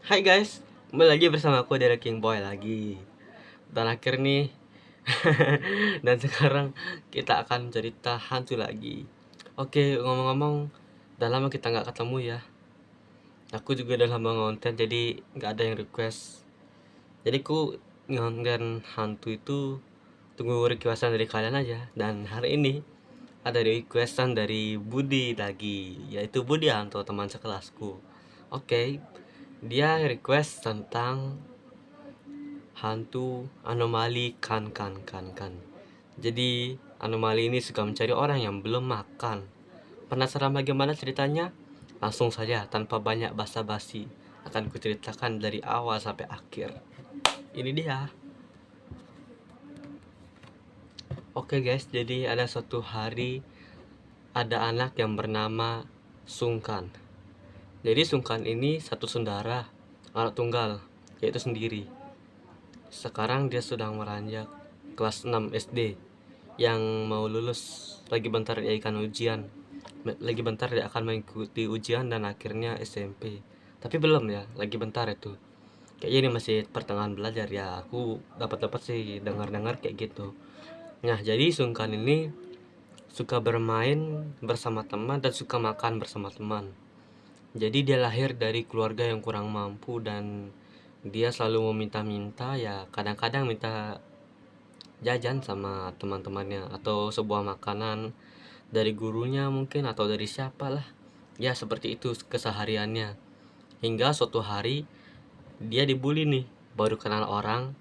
Hai guys, kembali lagi bersama aku dari King Boy lagi. Dan akhir nih dan sekarang kita akan cerita hantu lagi. Oke, ngomong-ngomong, udah lama kita nggak ketemu ya. Aku juga udah lama ngonten, jadi nggak ada yang request. Jadi ku ngonten hantu itu tunggu requestan dari kalian aja. Dan hari ini ada requestan dari Budi lagi, yaitu Budi Hanto, teman sekelasku. Oke, dia request tentang hantu anomali kan. Jadi anomali ini suka mencari orang yang belum makan. Penasaran bagaimana ceritanya? Langsung saja tanpa banyak basa-basi akan kuceritakan dari awal sampai akhir. Ini dia. Oke guys, jadi ada suatu hari ada anak yang bernama Sungkan. Jadi Sungkan ini satu saudara, anak tunggal, yaitu sendiri. Sekarang dia sedang meranjak kelas 6 SD yang mau lulus, lagi bentar dia akan ujian, lagi bentar dia akan mengikuti ujian dan akhirnya SMP. Tapi belum ya, lagi bentar itu. Kayaknya ini masih pertengahan belajar ya, aku dapat sih dengar-dengar kayak gitu. Nah, jadi Sungkan ini suka bermain bersama teman dan suka makan bersama teman. Jadi dia lahir dari keluarga yang kurang mampu dan dia selalu meminta-minta, ya kadang-kadang minta jajan sama teman-temannya atau sebuah makanan dari gurunya mungkin atau dari siapa lah. Ya seperti itu kesehariannya. Hingga suatu hari dia dibully nih, baru kenal orang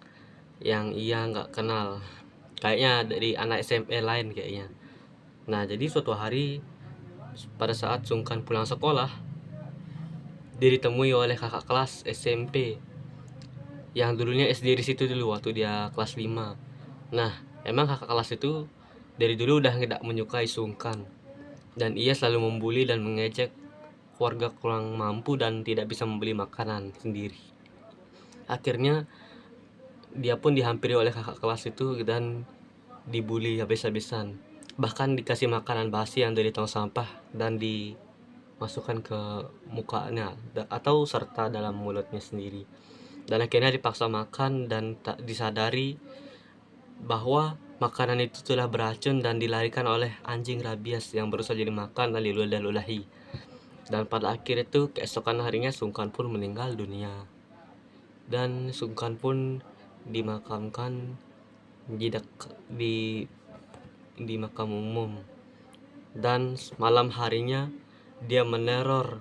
yang ia nggak kenal. Kayaknya dari anak SMA lain kayaknya. Nah, jadi suatu hari pada saat Sungkan pulang sekolah, dia ditemui oleh kakak kelas SMP yang dulunya SD di situ dulu waktu dia kelas 5. Nah, emang kakak kelas itu dari dulu udah tidak menyukai Sungkan dan ia selalu membuli dan mengejek keluarga kurang mampu dan tidak bisa membeli makanan sendiri. Akhirnya dia pun dihampiri oleh kakak kelas itu dan dibully habis-habisan. Bahkan dikasih makanan basi yang dari tong sampah dan dimasukkan ke mukanya atau serta dalam mulutnya sendiri. Dan akhirnya dipaksa makan dan tak disadari bahwa makanan itu telah beracun dan dilarikan oleh anjing rabies yang baru saja dimakan dan diludah-ludahi. Dan pada akhir itu keesokan harinya Sungkan pun meninggal dunia. Dan Sungkan pun dimakamkan di di makam umum. Dan malam harinya dia meneror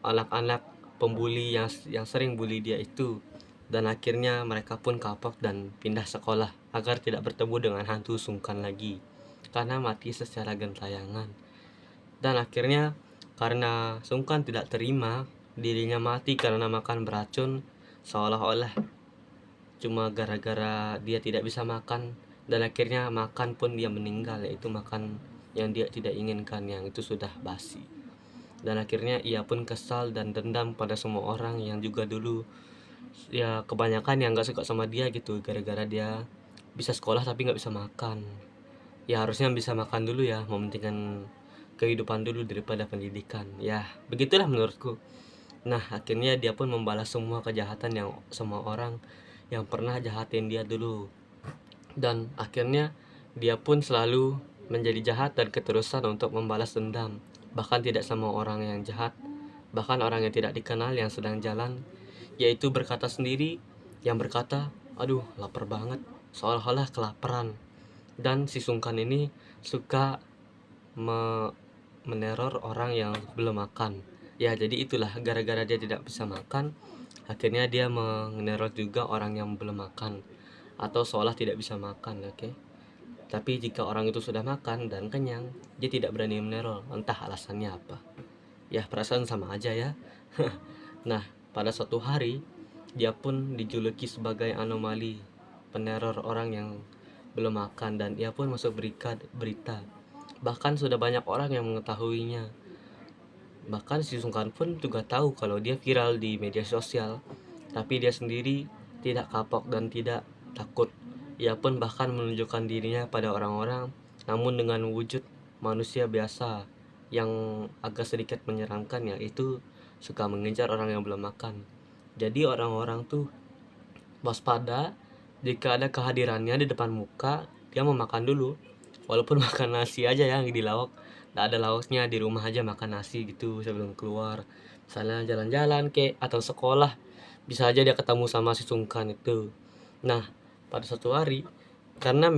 anak-anak pembuli yang sering bully dia itu. Dan akhirnya mereka pun kapok dan pindah sekolah agar tidak bertemu dengan hantu Sungkan lagi karena mati secara gentayangan. Dan akhirnya karena Sungkan tidak terima dirinya mati karena makan beracun, seolah-olah cuma gara-gara dia tidak bisa makan, dan akhirnya makan pun dia meninggal, yaitu makan yang dia tidak inginkan yang itu sudah basi. Dan akhirnya ia pun kesal dan dendam pada semua orang yang juga dulu ya kebanyakan yang gak suka sama dia gitu, gara-gara dia bisa sekolah tapi gak bisa makan. Ya harusnya bisa makan dulu ya, mementingkan kehidupan dulu daripada pendidikan. Ya begitulah menurutku. Nah akhirnya dia pun membalas semua kejahatan yang semua orang yang pernah jahatin dia dulu. Dan akhirnya dia pun selalu menjadi jahat dan keterusan untuk membalas dendam. Bahkan tidak sama orang yang jahat, bahkan orang yang tidak dikenal yang sedang jalan, yaitu berkata sendiri, yang berkata, aduh lapar banget, seolah-olah kelaparan. Dan si Sungkan ini suka meneror orang yang belum makan. Ya jadi itulah, gara-gara dia tidak bisa makan, akhirnya dia meneror juga orang yang belum makan atau seolah tidak bisa makan. Oke, tapi jika orang itu sudah makan dan kenyang, dia tidak berani meneror, entah alasannya apa. Ya perasaan sama aja ya. Nah, pada suatu hari dia pun dijuluki sebagai anomali, peneror orang yang belum makan, dan ia pun masuk berita. Bahkan sudah banyak orang yang mengetahuinya. Bahkan si Sungkan pun juga tahu kalau dia viral di media sosial, tapi dia sendiri tidak kapok dan tidak takut. Ia pun bahkan menunjukkan dirinya pada orang-orang, namun dengan wujud manusia biasa yang agak sedikit menyeramkan, yaitu suka mengejar orang yang belum makan. Jadi orang-orang tuh waspada jika ada kehadirannya di depan muka, dia mau makan dulu. Walaupun makan nasi aja yang di lauk, nggak ada lauknya, di rumah aja makan nasi gitu sebelum keluar. Misalnya jalan-jalan kek atau sekolah, bisa aja dia ketemu sama si sungkan itu. Nah, pada suatu hari, karena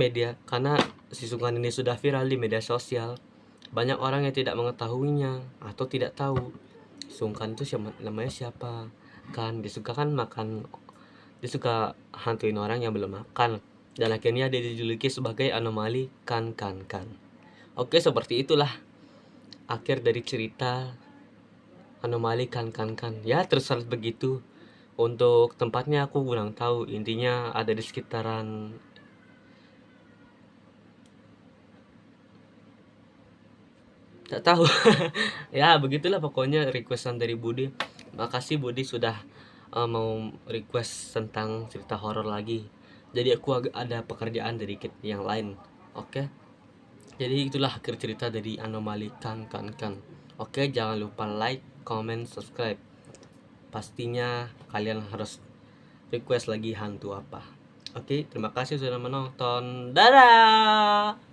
si sungkan ini sudah viral di media sosial, banyak orang yang tidak mengetahuinya atau tidak tahu sungkan itu namanya siapa. Kan dia suka hantuin orang yang belum makan, dan akhirnya dia dijuluki sebagai anomali kan. Oke, seperti itulah akhir dari cerita anomali kan. Ya, terus begitu. Untuk tempatnya aku kurang tahu, intinya ada di sekitaran, tak tahu. Ya begitulah pokoknya requestan dari Budi. Makasih Budi sudah mau request tentang cerita horor lagi. Jadi aku agak ada pekerjaan sedikit yang lain. Oke. Jadi itulah akhir cerita dari anomali kan. Oke, jangan lupa like, comment, subscribe. Pastinya kalian harus request lagi hantu apa. Oke, terima kasih sudah menonton. Dadah.